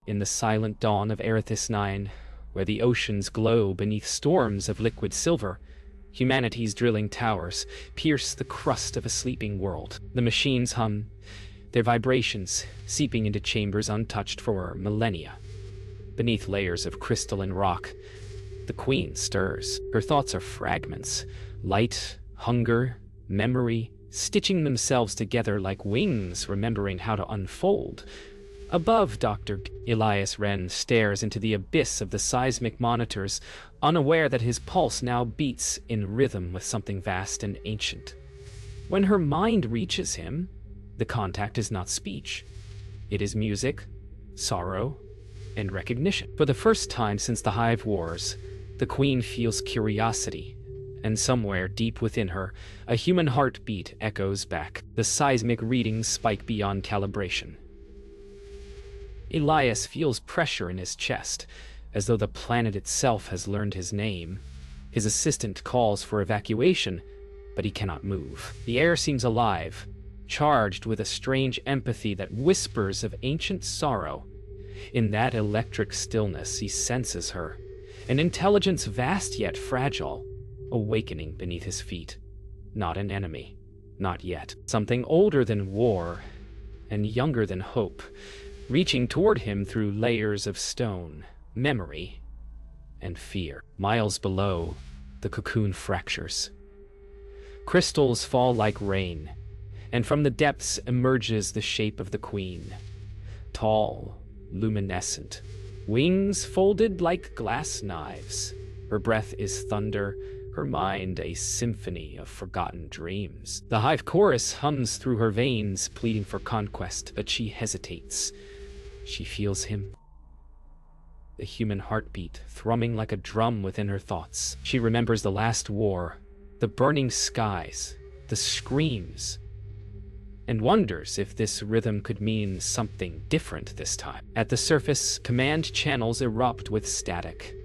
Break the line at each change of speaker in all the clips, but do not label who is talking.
in the silent dawn of Erithus 9, where the oceans glow beneath storms of liquid silver, humanity's drilling towers pierce the crust of a sleeping world. The machines hum, their vibrations seeping into chambers untouched for millennia. Beneath layers of crystal and rock, the Queen stirs. Her thoughts are fragments, light, hunger, memory, stitching themselves together like wings, remembering how to unfold. Above Dr. Elias Wren stares into the abyss of the seismic monitors, unaware that his pulse now beats in rhythm with something vast and ancient. When her mind reaches him, the contact is not speech. It is music, sorrow, and recognition. For the first time since the Hive Wars, the Queen feels curiosity, and somewhere deep within her, a human heartbeat echoes back. The seismic readings spike beyond calibration. Elias feels pressure in his chest, as though the planet itself has learned his name. His assistant calls for evacuation, but he cannot move. The air seems alive, charged with a strange empathy that whispers of ancient sorrow. In that electric stillness, he senses her, an intelligence vast yet fragile, awakening beneath his feet. Not an enemy, not yet. Something older than war, and younger than hope, reaching toward him through layers of stone, memory, and fear. Miles below, the cocoon fractures. Crystals fall like rain, and from the depths emerges the shape of the Queen. Tall, luminescent, wings folded like glass knives. Her breath is thunder, her mind a symphony of forgotten dreams. The Hive chorus hums through her veins, pleading for conquest, but she hesitates. She feels him. The human heartbeat thrumming like a drum within her thoughts. She remembers the last war, the burning skies, the screams, and wonders if this rhythm could mean something different this time. At the surface, command channels erupt with static.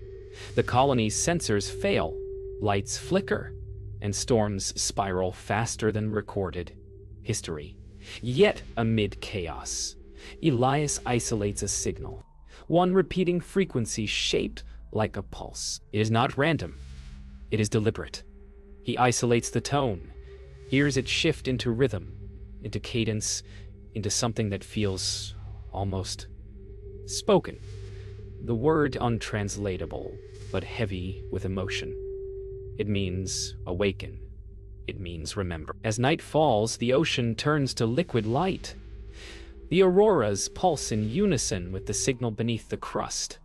The colony's sensors fail, lights flicker, and storms spiral faster than recorded history. Yet, amid chaos, Elias isolates a signal, one repeating frequency shaped like a pulse. It is not random. It is deliberate. He isolates the tone, hears it shift into rhythm, into cadence, into something that feels almost spoken. The word untranslatable, but heavy with emotion. It means awaken. It means remember. As night falls, the ocean turns to liquid light. The auroras pulse in unison with the signal beneath the crust.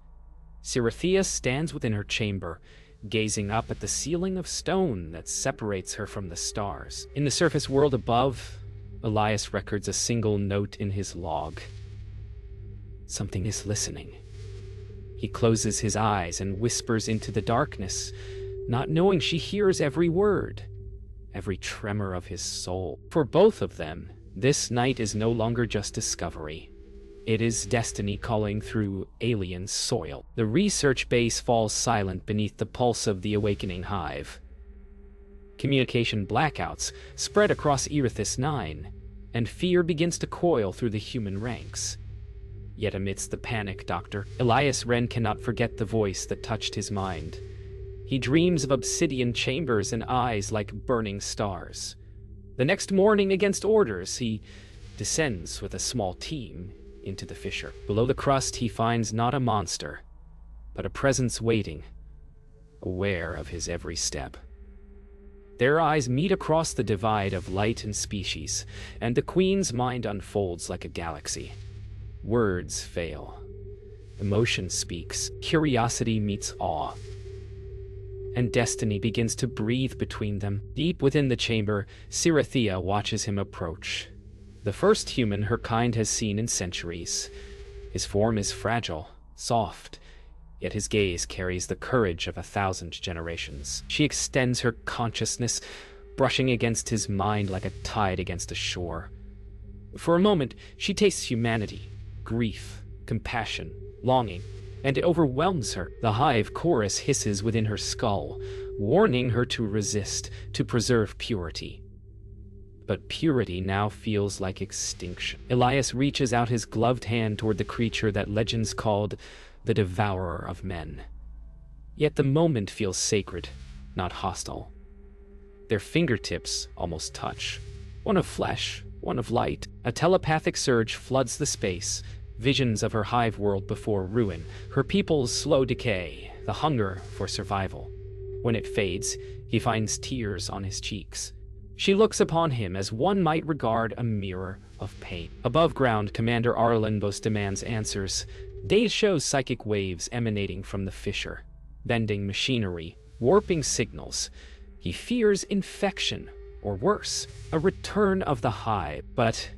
Sirathea stands within her chamber, gazing up at the ceiling of stone that separates her from the stars. In the surface world above, Elias records a single note in his log. Something is listening. He closes his eyes and whispers into the darkness, not knowing she hears every word, every tremor of his soul. For both of them, this night is no longer just discovery. It is destiny calling through alien soil. The research base falls silent beneath the pulse of the awakening hive. Communication blackouts spread across Erithus 9, and fear begins to coil through the human ranks. Yet amidst the panic, Dr. Elias Wren cannot forget the voice that touched his mind. He dreams of obsidian chambers and eyes like burning stars. The next morning, against orders, he descends with a small team into the fissure. Below the crust, he finds not a monster, but a presence waiting, aware of his every step. Their eyes meet across the divide of light and species, and the Queen's mind unfolds like a galaxy. Words fail. Emotion speaks. Curiosity meets awe. And destiny begins to breathe between them. Deep within the chamber, Sirathea watches him approach. The first human her kind has seen in centuries. His form is fragile, soft, yet his gaze carries the courage of 1,000 generations. She extends her consciousness, brushing against his mind like a tide against a shore. For a moment, she tastes humanity, grief, compassion, longing, and it overwhelms her. The hive chorus hisses within her skull, warning her to resist, to preserve purity. but purity now feels like extinction. Elias reaches out his gloved hand toward the creature that legends called the Devourer of Men. Yet the moment feels sacred, not hostile. Their fingertips almost touch, one of flesh, one of light. A telepathic surge floods the space, visions of her hive world before ruin, her people's slow decay, the hunger for survival. When it fades, he finds tears on his cheeks. She looks upon him as one might regard a mirror of pain. Above ground, Commander Arlenbos demands answers. Data shows psychic waves emanating from the fissure, bending machinery, warping signals. He fears infection, or worse, a return of the hive. But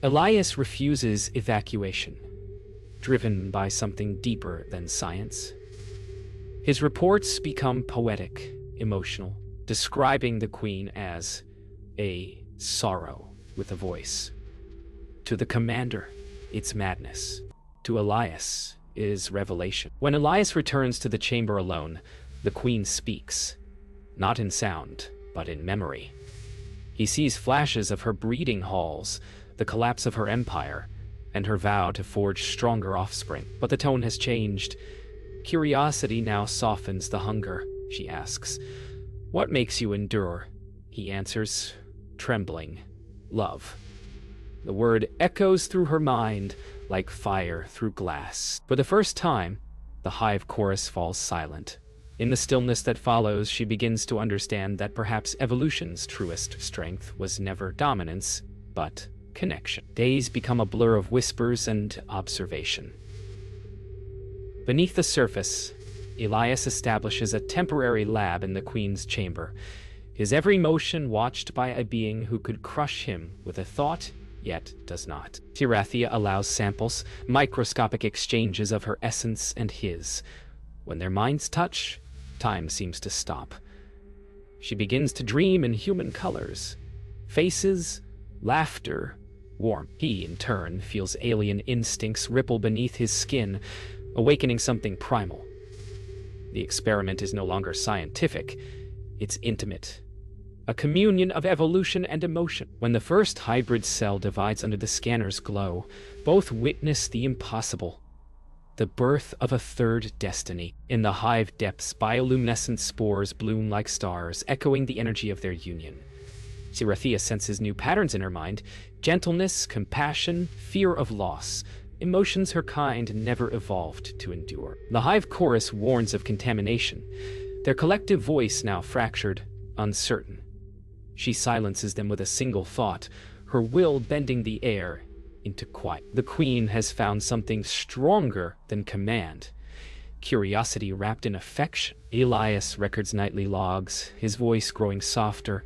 Elias refuses evacuation, driven by something deeper than science. His reports become poetic, emotional, describing the Queen as a sorrow with a voice. To the commander, it's madness. To Elias, is revelation. When Elias returns to the chamber alone, the Queen speaks, not in sound, but in memory. He sees flashes of her breeding halls, the collapse of her empire, and her vow to forge stronger offspring. But the tone has changed. Curiosity now softens the hunger. She asks, "What makes you endure?" He answers, trembling, "Love." The word echoes through her mind like fire through glass. For the first time, the hive chorus falls silent. In the stillness that follows, she begins to understand that perhaps evolution's truest strength was never dominance, but connection. Days become a blur of whispers and observation. Beneath the surface, Elias establishes a temporary lab in the Queen's chamber, his every motion watched by a being who could crush him with a thought, yet does not. Sirathia allows samples, microscopic exchanges of her essence and his. When their minds touch, time seems to stop. She begins to dream in human colors, faces, laughter, warmth. He, in turn, feels alien instincts ripple beneath his skin, awakening something primal. The experiment is no longer scientific, it's intimate. A communion of evolution and emotion. When the first hybrid cell divides under the scanner's glow, both witness the impossible. The birth of a third destiny. In the hive depths, bioluminescent spores bloom like stars, echoing the energy of their union. Sirathia senses new patterns in her mind: gentleness, compassion, fear of loss. Emotions her kind never evolved to endure. The hive chorus warns of contamination, their collective voice now fractured, uncertain. She silences them with a single thought, her will bending the air into quiet. The Queen has found something stronger than command, curiosity wrapped in affection. Elias records nightly logs, his voice growing softer,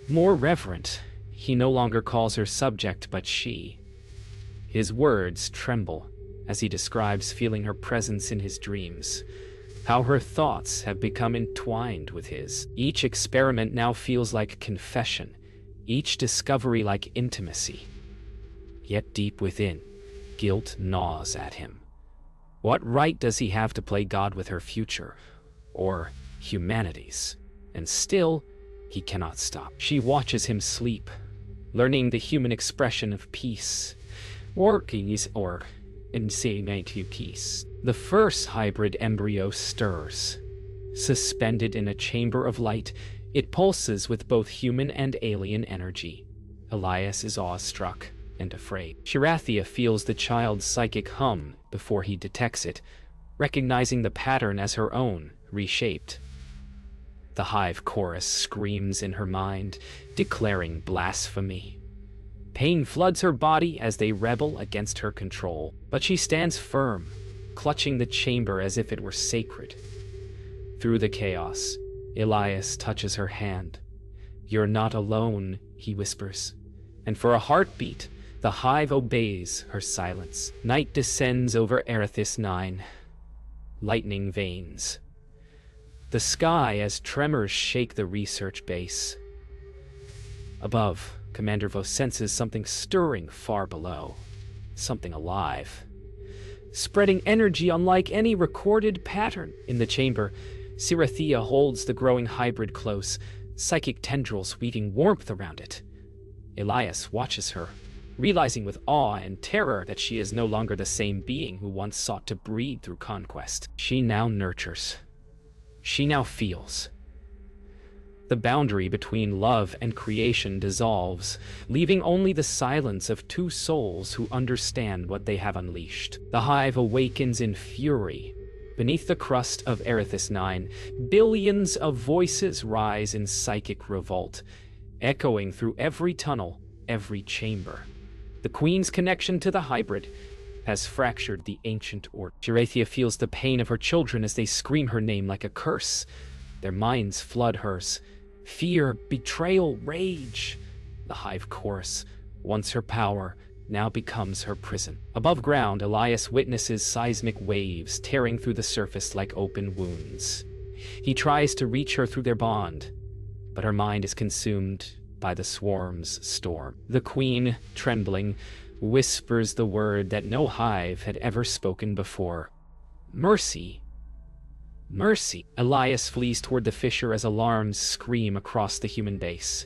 more reverent. He no longer calls her subject, but she. His words tremble as he describes feeling her presence in his dreams, how her thoughts have become entwined with his. Each experiment now feels like confession, each discovery like intimacy. Yet deep within, guilt gnaws at him. What right does he have to play God with her future, or humanity's? And still, he cannot stop. She watches him sleep, learning the human expression of peace, workings or insane to peace. The first hybrid embryo stirs. Suspended in a chamber of light, it pulses with both human and alien energy. Elias is awestruck and afraid. Sirathia feels the child's psychic hum before he detects it, recognizing the pattern as her own, reshaped. The hive chorus screams in her mind, declaring blasphemy. Pain floods her body as they rebel against her control, but she stands firm, clutching the chamber as if it were sacred. Through the chaos, Elias touches her hand. "You're not alone," he whispers, and for a heartbeat, the hive obeys her silence. Night descends over Erithis 9. Lightning veins the sky as tremors shake the research base. Above, Commander Vos senses something stirring far below, something alive, spreading energy unlike any recorded pattern. In the chamber, Sirathia holds the growing hybrid close, psychic tendrils weaving warmth around it. Elias watches her, realizing with awe and terror that she is no longer the same being who once sought to breed through conquest. She now nurtures. She now feels. The boundary between love and creation dissolves, leaving only the silence of two souls who understand what they have unleashed. The hive awakens in fury. Beneath the crust of Erithus 9, billions of voices rise in psychic revolt, echoing through every tunnel, every chamber. The Queen's connection to the hybrid has fractured the ancient order. Gerathia feels the pain of her children as they scream her name like a curse. Their minds flood hers. Fear, betrayal, rage. The hive chorus, once her power, now becomes her prison. Above ground, Elias witnesses seismic waves tearing through the surface like open wounds. He tries to reach her through their bond, but her mind is consumed by the swarm's storm. The Queen, trembling, whispers the word that no hive had ever spoken before. Mercy. Mercy. Elias flees toward the fissure as alarms scream across the human base.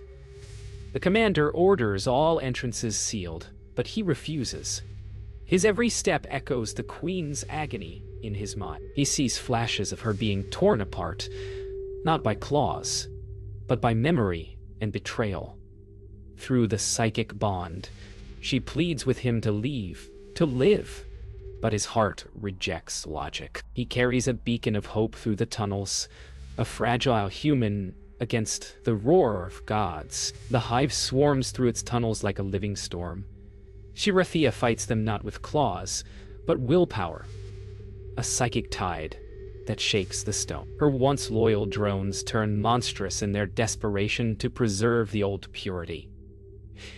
The commander orders all entrances sealed, but he refuses. His every step echoes the Queen's agony in his mind. He sees flashes of her being torn apart, not by claws, but by memory and betrayal. Through the psychic bond, she pleads with him to leave, to live, but his heart rejects logic. He carries a beacon of hope through the tunnels, a fragile human against the roar of gods. The hive swarms through its tunnels like a living storm. Gerathia fights them not with claws, but willpower, a psychic tide that shakes the stone. Her once loyal drones turn monstrous in their desperation to preserve the old purity.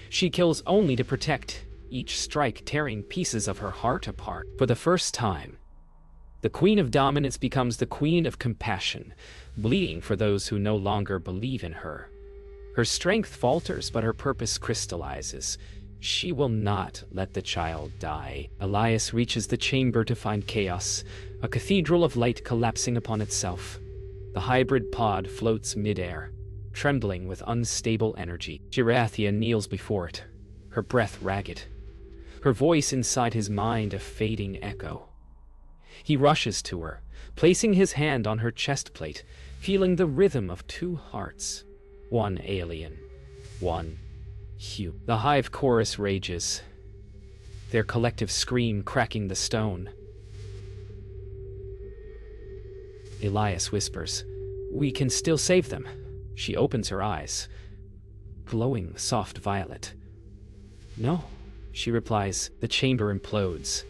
She kills only to protect, each strike tearing pieces of her heart apart. For the first time, the Queen of Dominance becomes the Queen of Compassion, bleeding for those who no longer believe in her. Her strength falters, but her purpose crystallizes. She will not let the child die. Elias reaches the chamber to find chaos, a cathedral of light collapsing upon itself. The hybrid pod floats midair, trembling with unstable energy. Gerathia kneels before it, her breath ragged, her voice inside his mind a fading echo. He rushes to her, placing his hand on her chest plate, feeling the rhythm of two hearts, one alien, one human. The hive chorus rages, their collective scream cracking the stone. Elias whispers, "We can still save them." She opens her eyes, glowing soft violet. "No," she replies. The chamber implodes.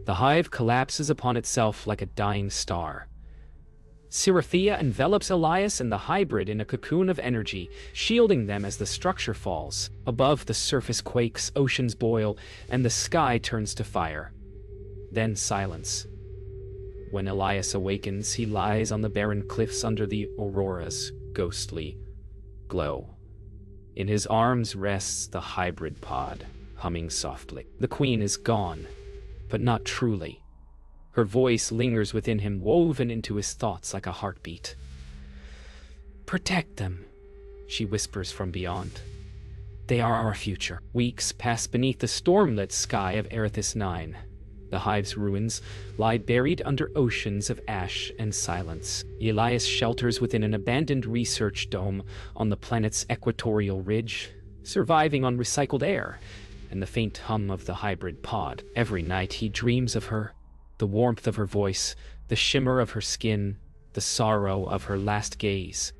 The hive collapses upon itself like a dying star. Gerathia envelops Elias and the hybrid in a cocoon of energy, shielding them as the structure falls. Above, the surface quakes, oceans boil, and the sky turns to fire. Then silence. When Elias awakens, he lies on the barren cliffs under the aurora's ghostly glow. In his arms rests the hybrid pod, humming softly. The Queen is gone, but not truly. Her voice lingers within him, woven into his thoughts like a heartbeat. "Protect them," she whispers from beyond. "They are our future." Weeks pass beneath the storm-lit sky of Erithus 9. The hive's ruins lie buried under oceans of ash and silence. Elias shelters within an abandoned research dome on the planet's equatorial ridge, surviving on recycled air and the faint hum of the hybrid pod. Every night he dreams of her, the warmth of her voice, the shimmer of her skin, the sorrow of her last gaze.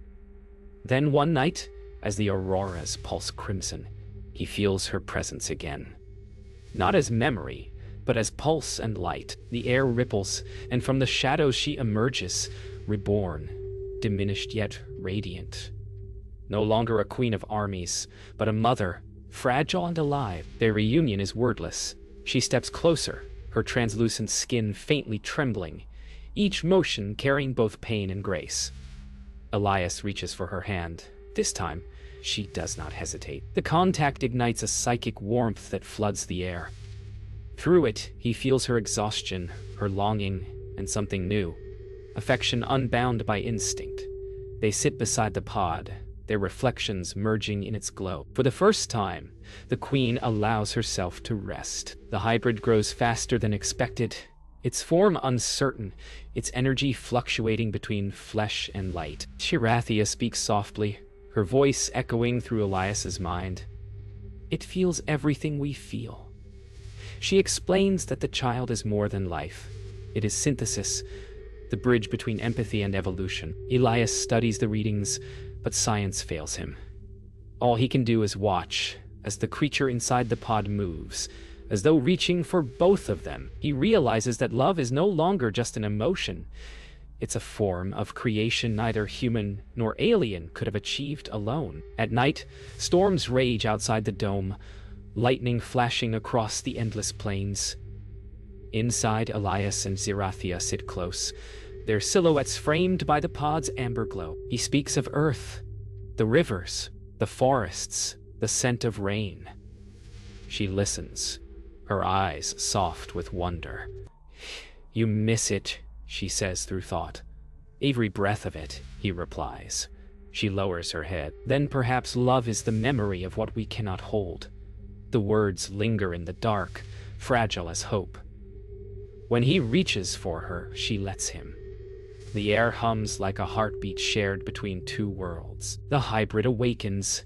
Then one night, as the auroras pulse crimson, he feels her presence again. Not as memory, but as pulse and light. The air ripples, and from the shadows she emerges, reborn, diminished yet radiant. No longer a queen of armies, but a mother, fragile and alive. Their reunion is wordless. She steps closer, her translucent skin faintly trembling, each motion carrying both pain and grace. Elias reaches for her hand. This time, she does not hesitate. The contact ignites a psychic warmth that floods the air. Through it, he feels her exhaustion, her longing, and something new. Affection unbound by instinct. They sit beside the pod, their reflections merging in its glow. For the first time, the queen allows herself to rest. The hybrid grows faster than expected, its form uncertain, its energy fluctuating between flesh and light. Shirathia speaks softly, her voice echoing through Elias's mind. It feels everything we feel. She explains that the child is more than life. It is synthesis, the bridge between empathy and evolution. Elias studies the readings, but science fails him. All he can do is watch as the creature inside the pod moves, as though reaching for both of them. He realizes that love is no longer just an emotion. It's a form of creation neither human nor alien could have achieved alone. At night, storms rage outside the dome, lightning flashing across the endless plains. Inside, Elias and Zerathia sit close, their silhouettes framed by the pod's amber glow. He speaks of Earth, the rivers, the forests, the scent of rain. She listens, her eyes soft with wonder. You miss it, she says through thought. Every breath of it, he replies. She lowers her head. Then perhaps love is the memory of what we cannot hold. The words linger in the dark, fragile as hope. When he reaches for her, she lets him. The air hums like a heartbeat shared between two worlds. The hybrid awakens.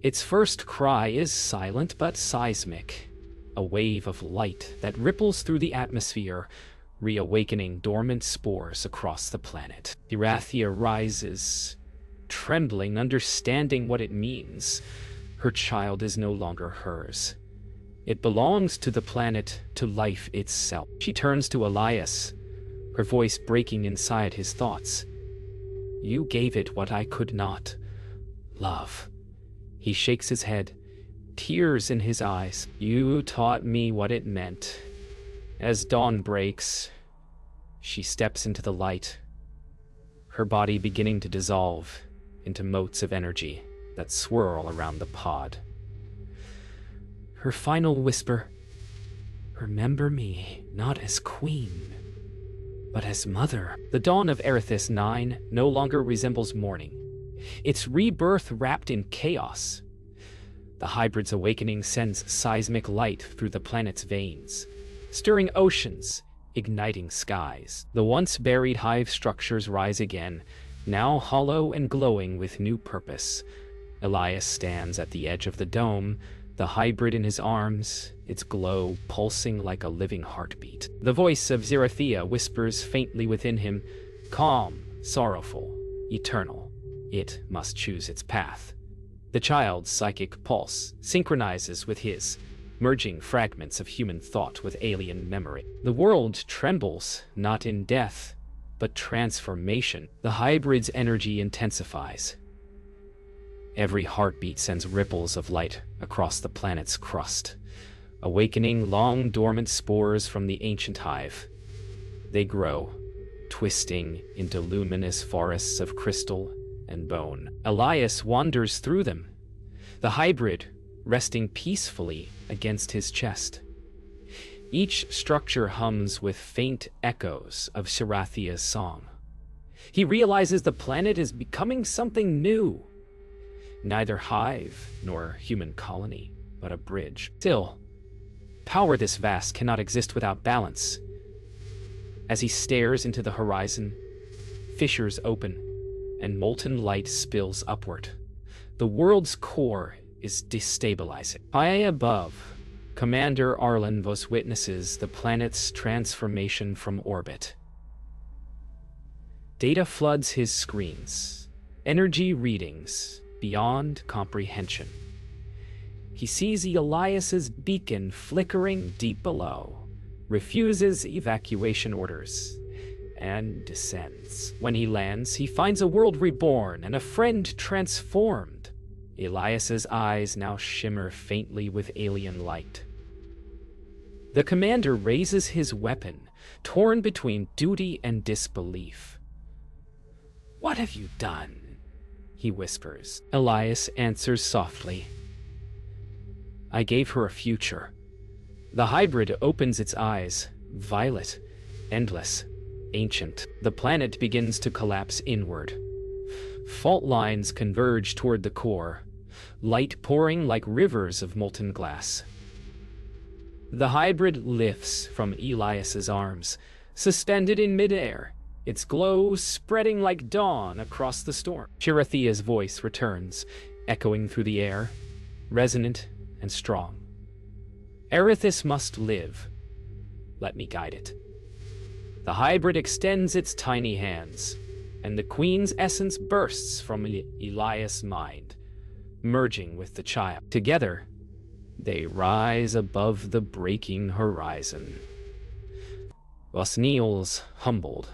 Its first cry is silent but seismic, a wave of light that ripples through the atmosphere, reawakening dormant spores across the planet. Irathia rises, trembling, understanding what it means. Her child is no longer hers. It belongs to the planet, to life itself. She turns to Elias, her voice breaking inside his thoughts. You gave it what I could not. Love. He shakes his head, tears in his eyes. You taught me what it meant. As dawn breaks, she steps into the light, her body beginning to dissolve into motes of energy that swirl around the pod. Her final whisper, remember me not as queen, but as mother. The dawn of Erithus 9 no longer resembles morning. Its rebirth wrapped in chaos. The hybrid's awakening sends seismic light through the planet's veins, stirring oceans, igniting skies. The once buried hive structures rise again, now hollow and glowing with new purpose. Elias stands at the edge of the dome, the hybrid in his arms, its glow pulsing like a living heartbeat. The voice of Zerathia whispers faintly within him, calm, sorrowful, eternal. It must choose its path. The child's psychic pulse synchronizes with his, merging fragments of human thought with alien memory. The world trembles, not in death, but transformation. The hybrid's energy intensifies. Every heartbeat sends ripples of light across the planet's crust, awakening long dormant spores from the ancient hive. They grow, twisting into luminous forests of crystal and bone. Elias wanders through them, the hybrid resting peacefully against his chest. Each structure hums with faint echoes of Shirathia's song. He realizes the planet is becoming something new. Neither hive nor human colony, but a bridge. Still, power this vast cannot exist without balance. As he stares into the horizon, fissures open, and molten light spills upward. The world's core is destabilizing. High above, Commander Arlenvos witnesses the planet's transformation from orbit. Data floods his screens, energy readings beyond comprehension. He sees Elias's beacon flickering deep below, refuses evacuation orders, and descends. When he lands, he finds a world reborn and a friend transformed. Elias's eyes now shimmer faintly with alien light. The commander raises his weapon, torn between duty and disbelief. What have you done? He whispers. Elias answers softly. I gave her a future. The hybrid opens its eyes, violet, endless, ancient. The planet begins to collapse inward. Fault lines converge toward the core, light pouring like rivers of molten glass. The hybrid lifts from Elias's arms, suspended in midair, its glow spreading like dawn across the storm. Chirithia's voice returns, echoing through the air, resonant and strong. Erithis must live. Let me guide it. The hybrid extends its tiny hands, and the queen's essence bursts from Elias' mind, merging with the child. Together, they rise above the breaking horizon. Thus kneels, humbled.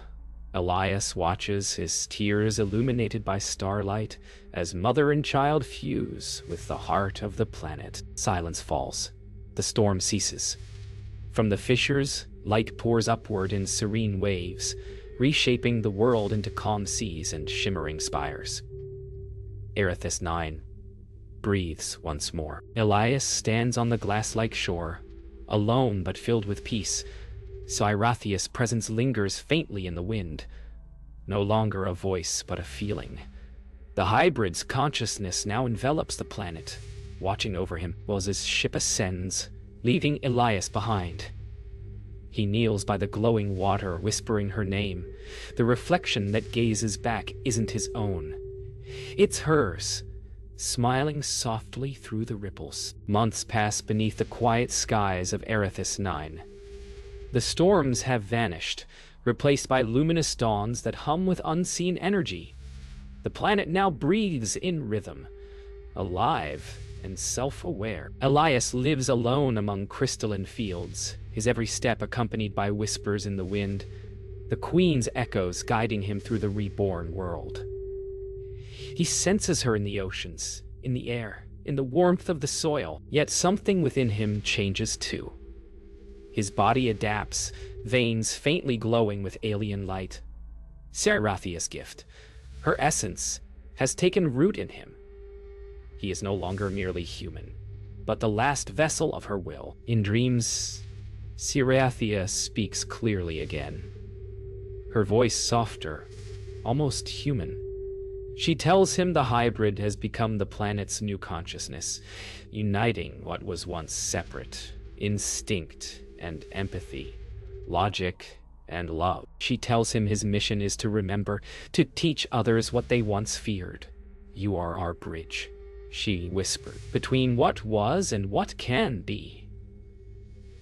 Elias watches, his tears illuminated by starlight, as mother and child fuse with the heart of the planet. Silence falls. The storm ceases. From the fissures, light pours upward in serene waves, reshaping the world into calm seas and shimmering spires. Erithis 9 breathes once more. Elias stands on the glass-like shore, alone but filled with peace. Cyrathia's presence lingers faintly in the wind, no longer a voice but a feeling. The hybrid's consciousness now envelops the planet, watching over him while his ship ascends, leaving Elias behind. He kneels by the glowing water, whispering her name. The reflection that gazes back isn't his own. It's hers, smiling softly through the ripples. Months pass beneath the quiet skies of Erithis 9. The storms have vanished, replaced by luminous dawns that hum with unseen energy. The planet now breathes in rhythm, alive and self-aware. Elias lives alone among crystalline fields, his every step accompanied by whispers in the wind, the queen's echoes guiding him through the reborn world. He senses her in the oceans, in the air, in the warmth of the soil, yet something within him changes too. His body adapts, veins faintly glowing with alien light. Cyrathia's gift, her essence, has taken root in him. He is no longer merely human, but the last vessel of her will. In dreams, Cyrathia speaks clearly again, her voice softer, almost human. She tells him the hybrid has become the planet's new consciousness, uniting what was once separate, instinct and empathy, logic and love. She tells him his mission is to remember, to teach others what they once feared. You are our bridge, she whispered, between what was and what can be.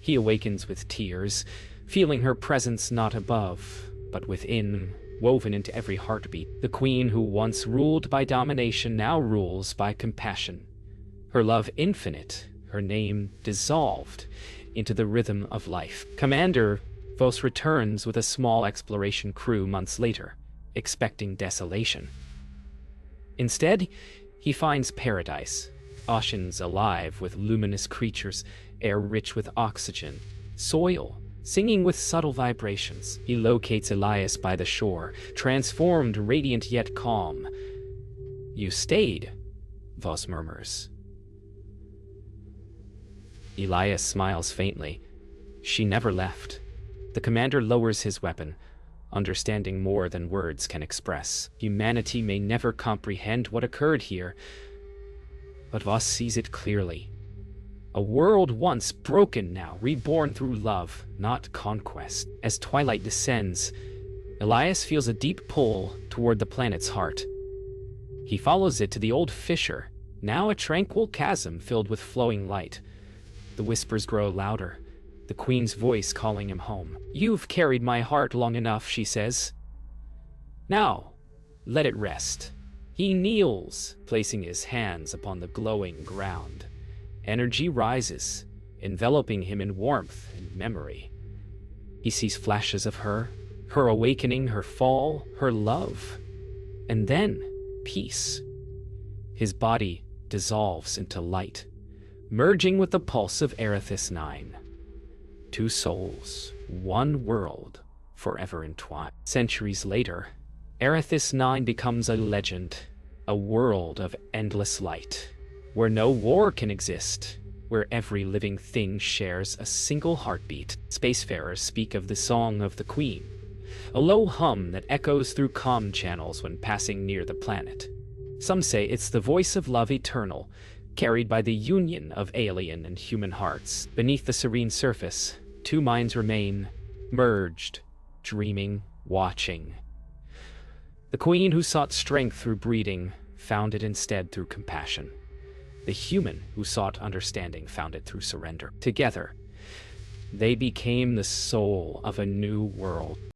He awakens with tears, feeling her presence not above, but within, woven into every heartbeat. The queen who once ruled by domination now rules by compassion. Her love infinite, her name dissolved into the rhythm of life. Commander Vos returns with a small exploration crew months later, expecting desolation. Instead, he finds paradise, oceans alive with luminous creatures, air rich with oxygen, soil singing with subtle vibrations. He locates Elias by the shore, transformed, radiant yet calm. You stayed, Vos murmurs. Elias smiles faintly. She never left. The commander lowers his weapon, understanding more than words can express. Humanity may never comprehend what occurred here, but Vos sees it clearly. A world once broken now, reborn through love, not conquest. As twilight descends, Elias feels a deep pull toward the planet's heart. He follows it to the old fissure, now a tranquil chasm filled with flowing light. The whispers grow louder, the queen's voice calling him home. You've carried my heart long enough, she says. Now, let it rest. He kneels, placing his hands upon the glowing ground. Energy rises, enveloping him in warmth and memory. He sees flashes of her awakening, her fall, her love, and then peace. His body dissolves into light, merging with the pulse of Erithis 9. Two souls, one world, forever entwined. Centuries later, Erithis 9 becomes a legend, a world of endless light, where no war can exist, where every living thing shares a single heartbeat. Spacefarers speak of the Song of the Queen, a low hum that echoes through comm channels when passing near the planet. Some say it's the voice of love eternal, carried by the union of alien and human hearts. Beneath the serene surface, two minds remain, merged, dreaming, watching. The queen who sought strength through breeding found it instead through compassion. The human who sought understanding found it through surrender. Together, they became the soul of a new world.